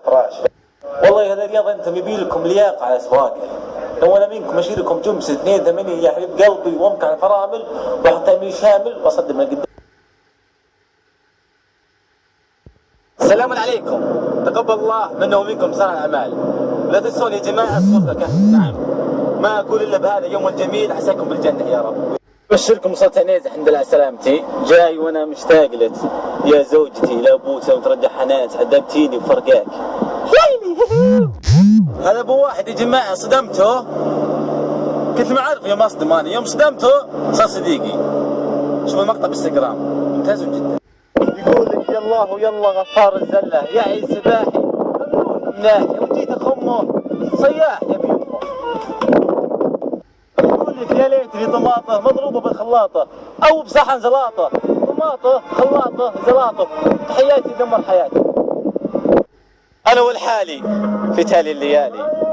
فراش. والله هذا الرياضة انتم يبي لكم لياقة على سواقه. لو انا منكم اشيل لكم جمس 82 يا حبيب قلبي وامك على الفرامل واحط تأمين شامل واصدم من قدام. السلام عليكم، تقبل الله منا ومنكم صالح الاعمال. لا تنسون يا جماعه الصوت لك. نعم، ما اقول الا بهذا اليوم الجميل عساكم بالجنه يا رب. ابشركم وصلت عنيزه الحمد لله على سلامتي، جاي وانا مشتاق لك يا زوجتي لا بوسه وترجع حنان، عذبتيني وفرقاك. هذا ابو واحد يا جماعه صدمته، كنت معرف يوم اصدم انا، يوم صدمته صار صديقي. شوف المقطع بالانستغرام ممتاز جدا. يقول لك يلا ويلا غفار الزله يا عيل سباحي ممنون مناحي وجيت اخمه صياح يا بيمه. يقول لك يا ليتني طماطه مضروبه بالخلاطه او بصحن زلاطه، طماطه خلاطه زلاطه. تحياتي دمر حياتي. انا والحالي في تالي الليالي.